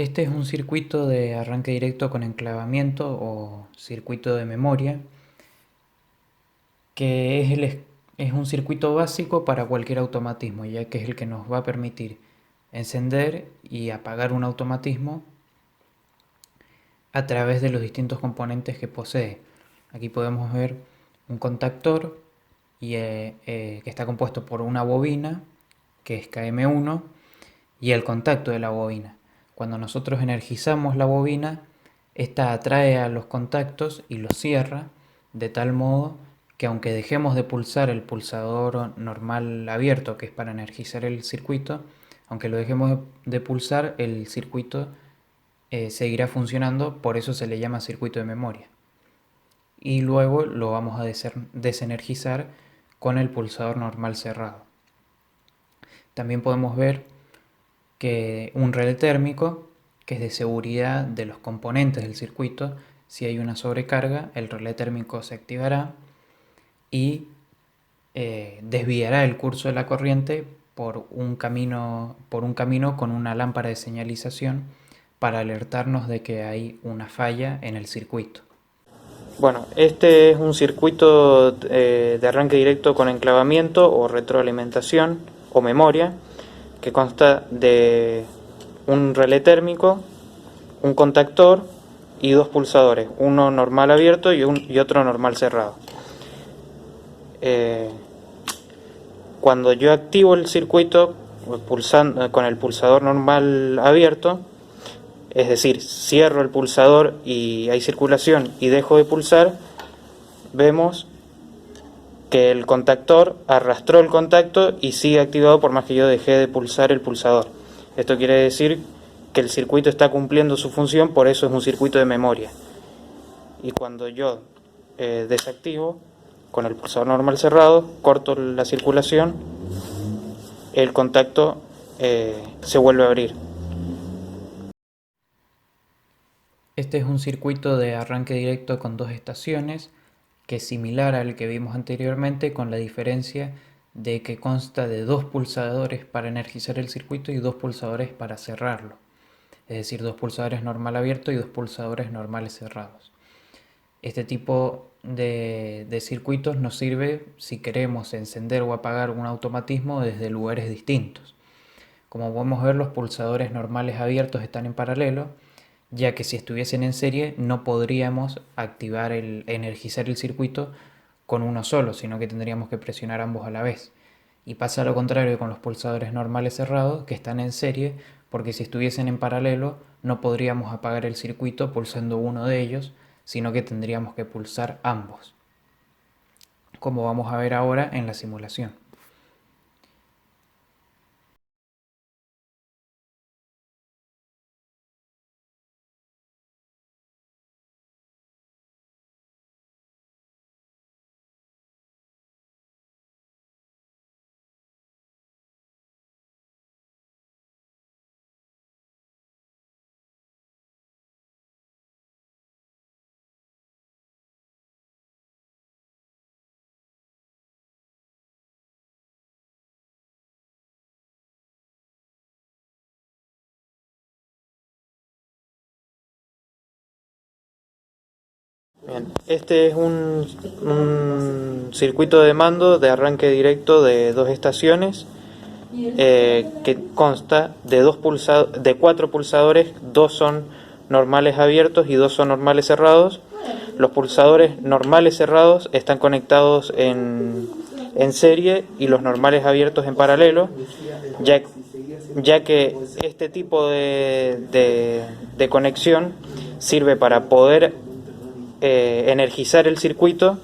Este es un circuito de arranque directo con enclavamiento o circuito de memoria, que es un circuito básico para cualquier automatismo, ya que es el que nos va a permitir encender y apagar un automatismo a través de los distintos componentes que posee. Aquí podemos ver un contactor que está compuesto por una bobina, que es KM1, y el contacto de la bobina. Cuando nosotros energizamos la bobina, esta atrae a los contactos y los cierra de tal modo que aunque dejemos de pulsar el pulsador normal abierto, que es para energizar el circuito, aunque lo dejemos de pulsar, el circuito seguirá funcionando, por eso se le llama circuito de memoria. Y luego lo vamos a desenergizar con el pulsador normal cerrado. También podemos ver que un relé térmico, que es de seguridad de los componentes del circuito, si hay una sobrecarga, el relé térmico se activará y desviará el curso de la corriente por un camino con una lámpara de señalización para alertarnos de que hay una falla en el circuito. Bueno, este es un circuito de arranque directo con enclavamiento o retroalimentación o memoria, que consta de un relé térmico, un contactor y dos pulsadores, uno normal abierto y otro normal cerrado. Cuando yo activo el circuito con el pulsador normal abierto, es decir, cierro el pulsador y hay circulación y dejo de pulsar, vemos que el contactor arrastró el contacto y sigue activado por más que yo dejé de pulsar el pulsador. Esto quiere decir que el circuito está cumpliendo su función, por eso es un circuito de memoria. Y cuando yo desactivo, con el pulsador normal cerrado, corto la circulación, el contacto se vuelve a abrir. Este es un circuito de arranque directo con dos estaciones, que es similar al que vimos anteriormente, con la diferencia de que consta de dos pulsadores para energizar el circuito y dos pulsadores para cerrarlo. Es decir, dos pulsadores normal abierto y dos pulsadores normales cerrados. Este tipo de circuitos nos sirve si queremos encender o apagar un automatismo desde lugares distintos. Como podemos ver, los pulsadores normales abiertos están en paralelo, ya que si estuviesen en serie no podríamos energizar el circuito con uno solo, sino que tendríamos que presionar ambos a la vez. Y pasa lo contrario con los pulsadores normales cerrados, que están en serie, porque si estuviesen en paralelo no podríamos apagar el circuito pulsando uno de ellos, sino que tendríamos que pulsar ambos, como vamos a ver ahora en la simulación. Bien, este es un circuito de mando de arranque directo de dos estaciones, que consta de cuatro pulsadores, dos son normales abiertos y dos son normales cerrados. Los pulsadores normales cerrados están conectados en serie y los normales abiertos en paralelo, ya que este tipo de conexión sirve para poder energizar el circuito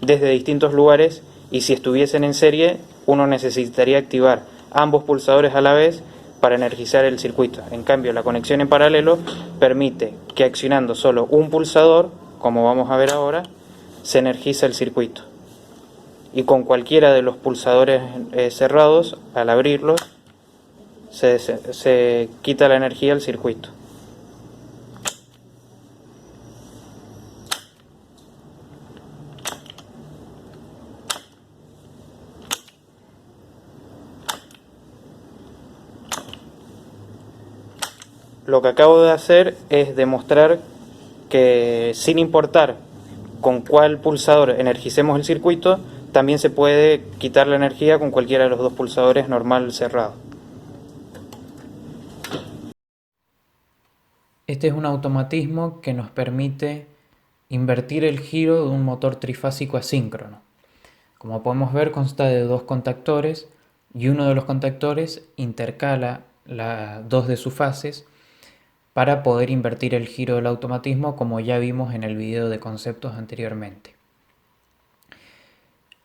desde distintos lugares, y si estuviesen en serie uno necesitaría activar ambos pulsadores a la vez para energizar el circuito. En cambio, la conexión en paralelo permite que accionando solo un pulsador, como vamos a ver ahora, se energiza el circuito. Y con cualquiera de los pulsadores cerrados, al abrirlos, se quita la energía del circuito. Lo que acabo de hacer es demostrar que sin importar con cuál pulsador energicemos el circuito, también se puede quitar la energía con cualquiera de los dos pulsadores normal cerrado. Este es un automatismo que nos permite invertir el giro de un motor trifásico asíncrono. Como podemos ver, consta de dos contactores y uno de los contactores intercala las dos de sus fases para poder invertir el giro del automatismo, como ya vimos en el video de conceptos anteriormente.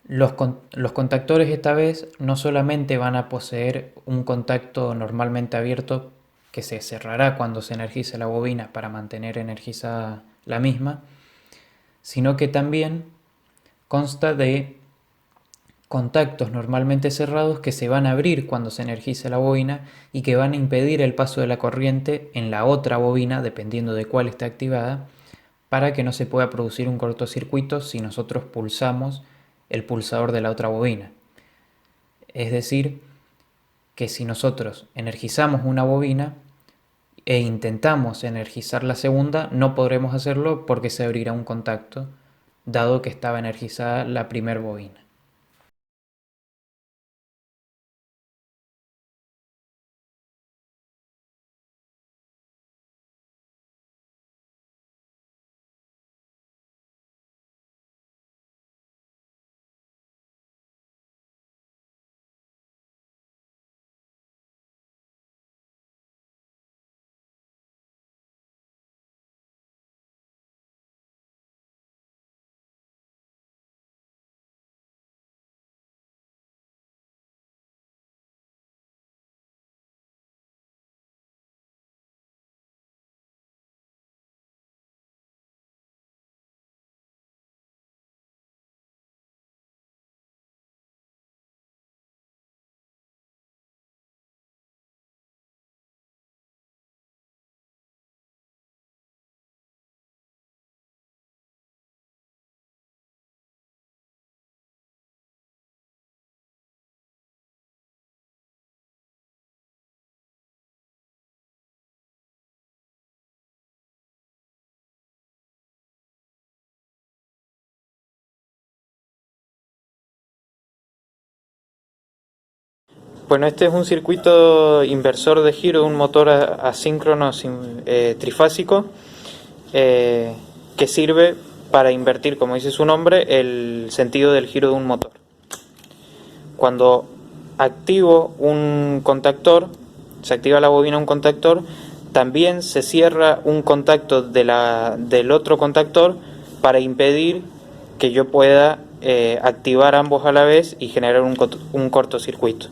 Los contactores esta vez no solamente van a poseer un contacto normalmente abierto que se cerrará cuando se energice la bobina para mantener energizada la misma, sino que también consta de contactos normalmente cerrados que se van a abrir cuando se energice la bobina y que van a impedir el paso de la corriente en la otra bobina, dependiendo de cuál esté activada, para que no se pueda producir un cortocircuito si nosotros pulsamos el pulsador de la otra bobina. Es decir, que si nosotros energizamos una bobina e intentamos energizar la segunda, no podremos hacerlo porque se abrirá un contacto, dado que estaba energizada la primera bobina. Bueno, este es un circuito inversor de giro de un motor asíncrono trifásico eh, que sirve para invertir, como dice su nombre, el sentido del giro de un motor. Cuando activo un contactor, se activa la bobina un contactor, también se cierra un contacto del otro contactor para impedir que yo pueda activar ambos a la vez y generar un cortocircuito.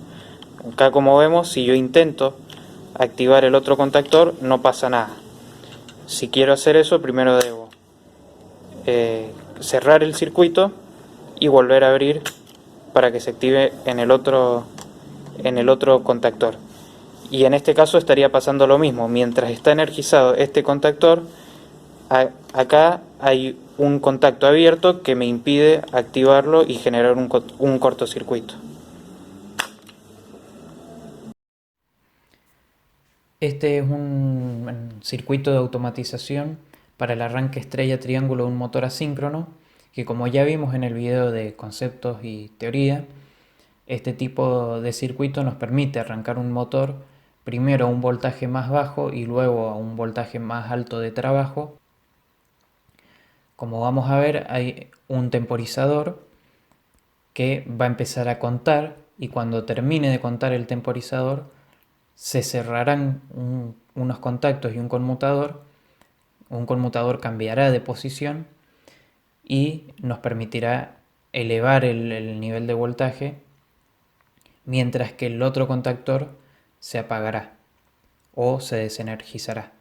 Acá, como vemos, si yo intento activar el otro contactor, no pasa nada. Si quiero hacer eso, primero debo cerrar el circuito y volver a abrir para que se active en el otro contactor. Y en este caso estaría pasando lo mismo. Mientras está energizado este contactor, acá hay un contacto abierto que me impide activarlo y generar un cortocircuito. Este es un circuito de automatización para el arranque estrella triángulo de un motor asíncrono, que como ya vimos en el video de conceptos y teoría, este tipo de circuito nos permite arrancar un motor primero a un voltaje más bajo y luego a un voltaje más alto de trabajo. Como vamos a ver, hay un temporizador que va a empezar a contar y cuando termine de contar el temporizador se cerrarán unos contactos y un conmutador cambiará de posición y nos permitirá elevar el nivel de voltaje, mientras que el otro contactor se apagará o se desenergizará.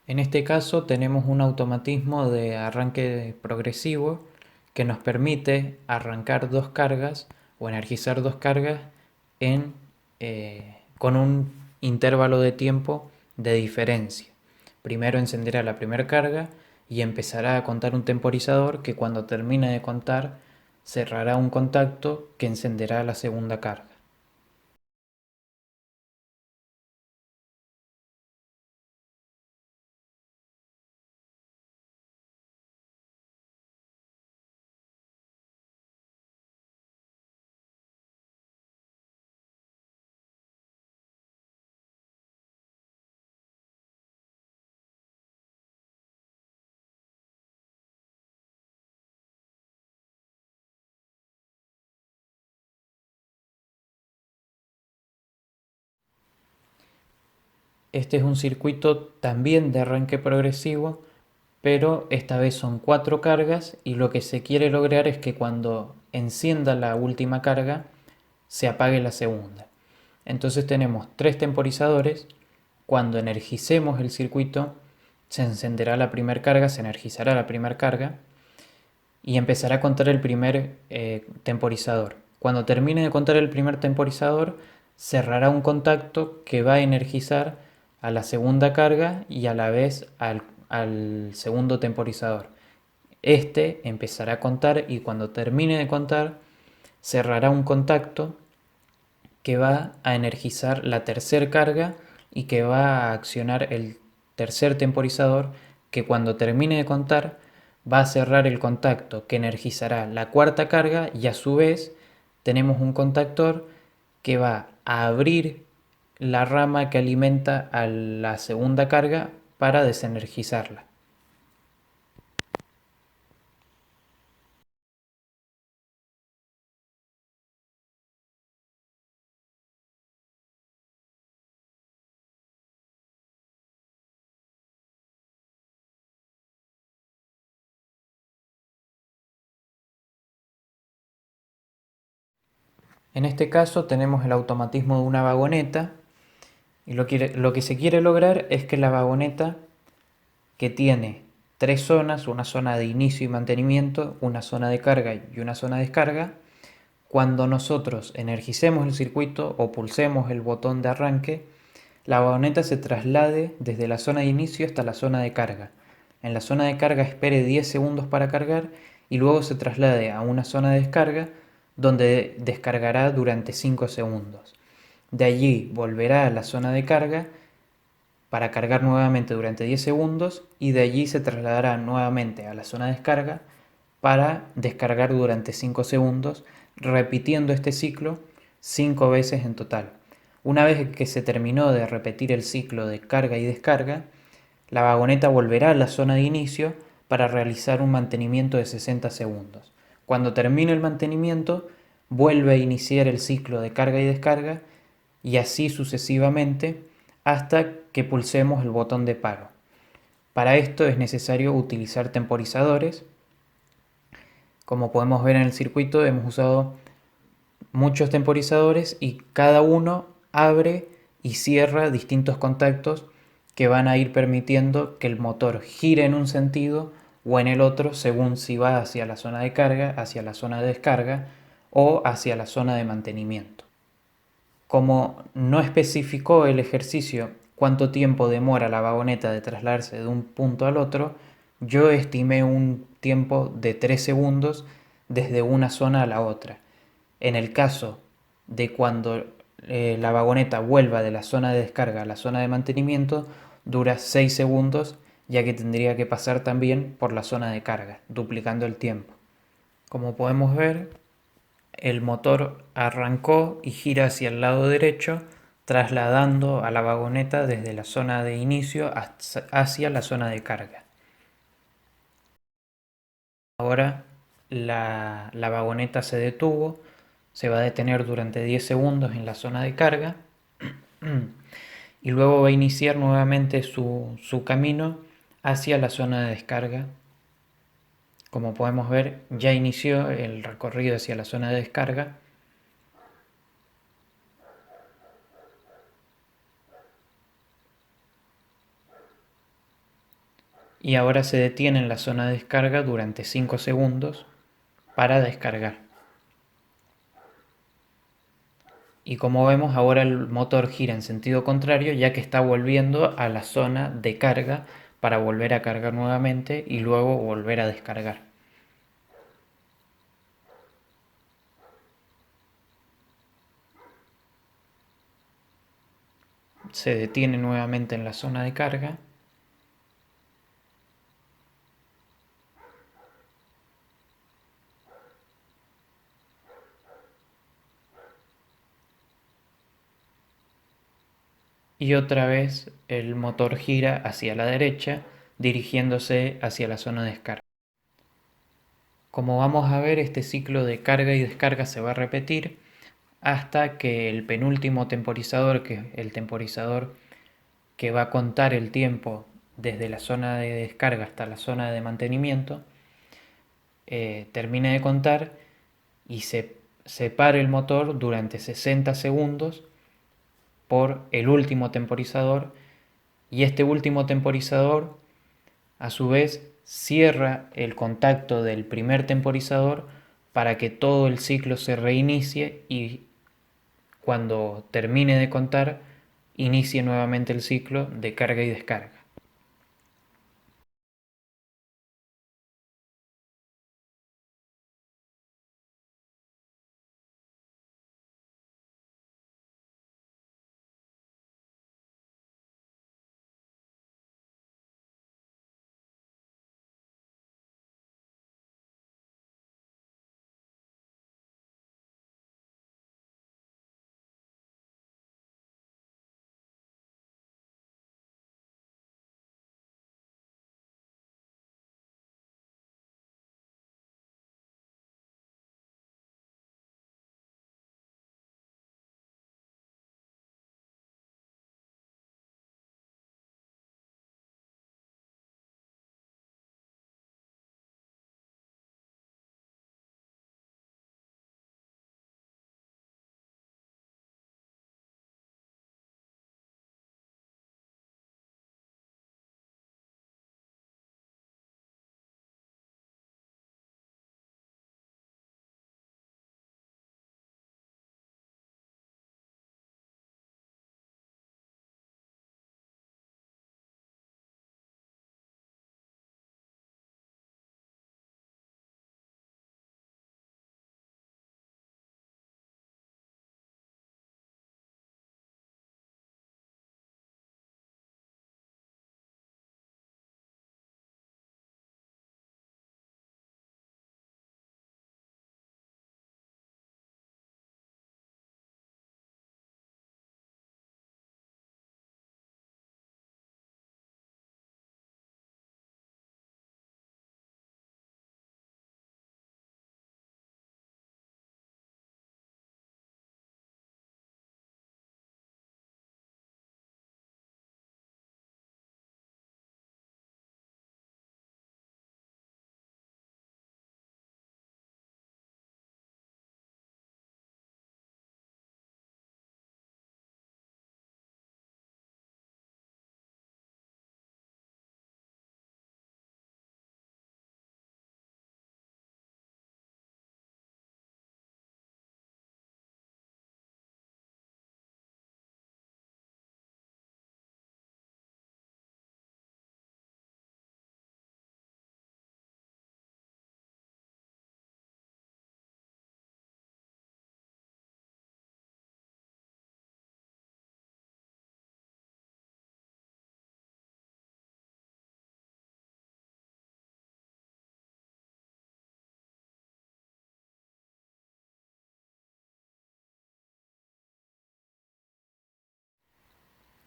En este caso tenemos un automatismo de arranque progresivo que nos permite arrancar dos cargas o energizar dos cargas con un intervalo de tiempo de diferencia. Primero encenderá la primera carga y empezará a contar un temporizador que cuando termine de contar cerrará un contacto que encenderá la segunda carga. Este es un circuito también de arranque progresivo, pero esta vez son cuatro cargas y lo que se quiere lograr es que cuando encienda la última carga se apague la segunda. Entonces tenemos tres temporizadores. Cuando energicemos el circuito se encenderá la primera carga, se energizará la primera carga y empezará a contar el primer temporizador. Cuando termine de contar el primer temporizador, cerrará un contacto que va a energizar a la segunda carga y a la vez al segundo temporizador. Este empezará a contar y cuando termine de contar, cerrará un contacto que va a energizar la tercera carga y que va a accionar el tercer temporizador que cuando termine de contar va a cerrar el contacto que energizará la cuarta carga y a su vez tenemos un contactor que va a abrir la rama que alimenta a la segunda carga para desenergizarla. En este caso tenemos el automatismo de una vagoneta y lo que se quiere lograr es que la vagoneta, que tiene tres zonas, una zona de inicio y mantenimiento, una zona de carga y una zona de descarga, cuando nosotros energicemos el circuito o pulsemos el botón de arranque, la vagoneta se traslade desde la zona de inicio hasta la zona de carga. En la zona de carga espere 10 segundos para cargar y luego se traslade a una zona de descarga donde descargará durante 5 segundos. De allí volverá a la zona de carga para cargar nuevamente durante 10 segundos y de allí se trasladará nuevamente a la zona de descarga para descargar durante 5 segundos, repitiendo este ciclo 5 veces en total. Una vez que se terminó de repetir el ciclo de carga y descarga, la vagoneta volverá a la zona de inicio para realizar un mantenimiento de 60 segundos. Cuando termine el mantenimiento, vuelve a iniciar el ciclo de carga y descarga y así sucesivamente hasta que pulsemos el botón de paro. Para esto es necesario utilizar temporizadores. Como podemos ver en el circuito, hemos usado muchos temporizadores y cada uno abre y cierra distintos contactos que van a ir permitiendo que el motor gire en un sentido o en el otro según si va hacia la zona de carga, hacia la zona de descarga o hacia la zona de mantenimiento. Como no especificó el ejercicio cuánto tiempo demora la vagoneta de trasladarse de un punto al otro, yo estimé un tiempo de 3 segundos desde una zona a la otra. En el caso de cuando la vagoneta vuelva de la zona de descarga a la zona de mantenimiento, dura 6 segundos, ya que tendría que pasar también por la zona de carga, duplicando el tiempo. Como podemos ver, el motor arrancó y gira hacia el lado derecho, trasladando a la vagoneta desde la zona de inicio hacia la zona de carga. Ahora la vagoneta se detuvo, se va a detener durante 10 segundos en la zona de carga y luego va a iniciar nuevamente su camino hacia la zona de descarga. Como podemos ver, ya inició el recorrido hacia la zona de descarga. y ahora se detiene en la zona de descarga durante 5 segundos para descargar. Y como vemos, ahora el motor gira en sentido contrario, ya que está volviendo a la zona de carga para volver a cargar nuevamente y luego volver a descargar. Se detiene nuevamente en la zona de carga. Y otra vez el motor gira hacia la derecha, dirigiéndose hacia la zona de descarga. Como vamos a ver, este ciclo de carga y descarga se va a repetir hasta que el penúltimo temporizador, que es el temporizador que va a contar el tiempo desde la zona de descarga hasta la zona de mantenimiento, termine de contar y se separe el motor durante 60 segundos por el último temporizador, y este último temporizador a su vez cierra el contacto del primer temporizador para que todo el ciclo se reinicie y cuando termine de contar inicie nuevamente el ciclo de carga y descarga.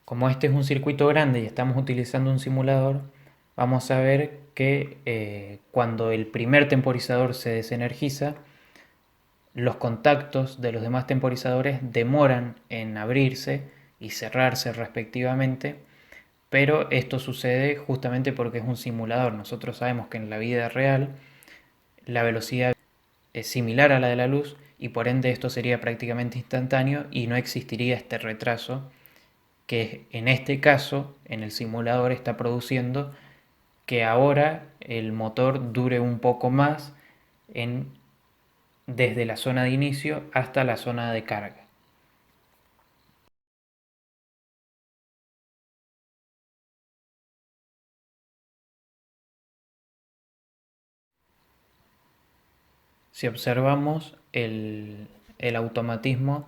Como este es un circuito grande y estamos utilizando un simulador, vamos a ver que cuando el primer temporizador se desenergiza, los contactos de los demás temporizadores demoran en abrirse y cerrarse respectivamente, pero esto sucede justamente porque es un simulador. Nosotros sabemos que en la vida real la velocidad es similar a la de la luz y por ende esto sería prácticamente instantáneo y no existiría este retraso que en este caso en el simulador está produciendo que ahora el motor dure un poco más desde la zona de inicio hasta la zona de carga. Si observamos, el automatismo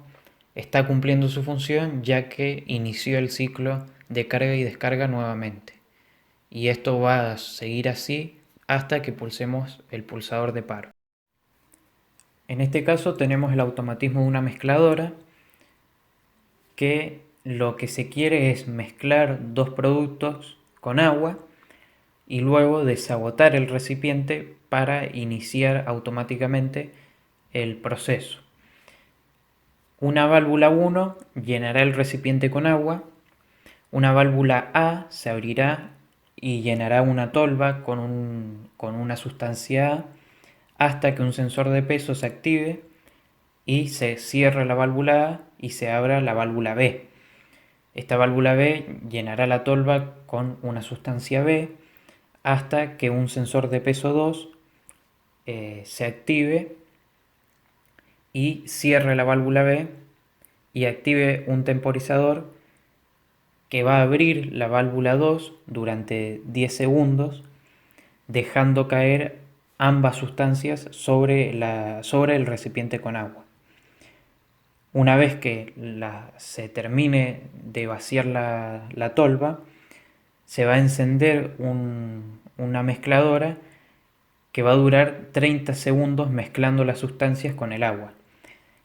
está cumpliendo su función ya que inició el ciclo de carga y descarga nuevamente. Y esto va a seguir así hasta que pulsemos el pulsador de paro. En este caso tenemos el automatismo de una mezcladora que lo que se quiere es mezclar dos productos con agua y luego desabotar el recipiente para iniciar automáticamente el proceso. Una válvula 1 llenará el recipiente con agua, una válvula A se abrirá y llenará una tolva con una sustancia A hasta que un sensor de peso se active y se cierre la válvula A y se abra la válvula B. Esta válvula B llenará la tolva con una sustancia B hasta que un sensor de peso 2 se active y cierre la válvula B y active un temporizador que va a abrir la válvula 2 durante 10 segundos, dejando caer ambas sustancias sobre el recipiente con agua. Una vez que se termine de vaciar la tolva, se va a encender una mezcladora que va a durar 30 segundos mezclando las sustancias con el agua.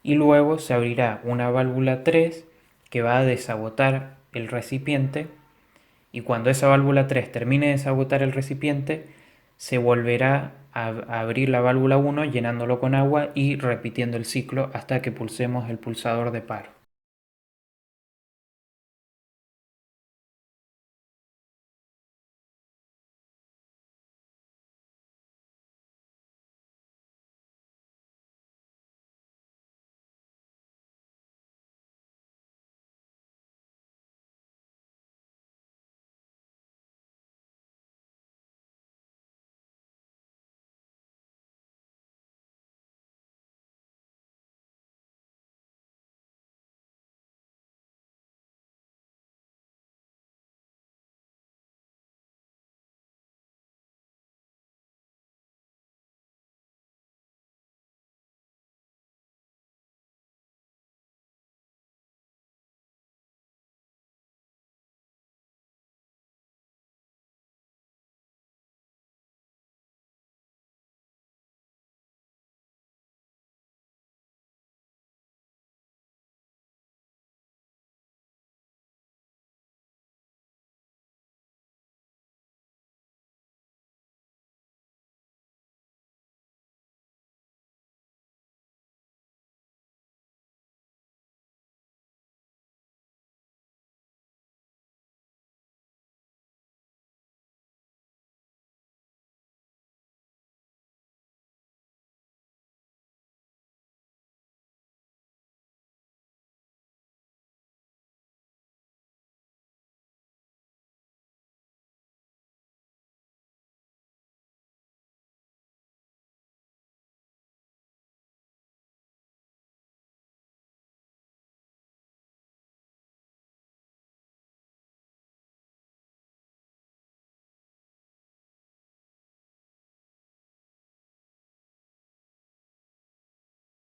Y luego se abrirá una válvula 3 que va a desabotar el recipiente, y cuando esa válvula 3 termine de desabotar el recipiente, se volverá a abrir la válvula 1 llenándolo con agua y repitiendo el ciclo hasta que pulsemos el pulsador de paro.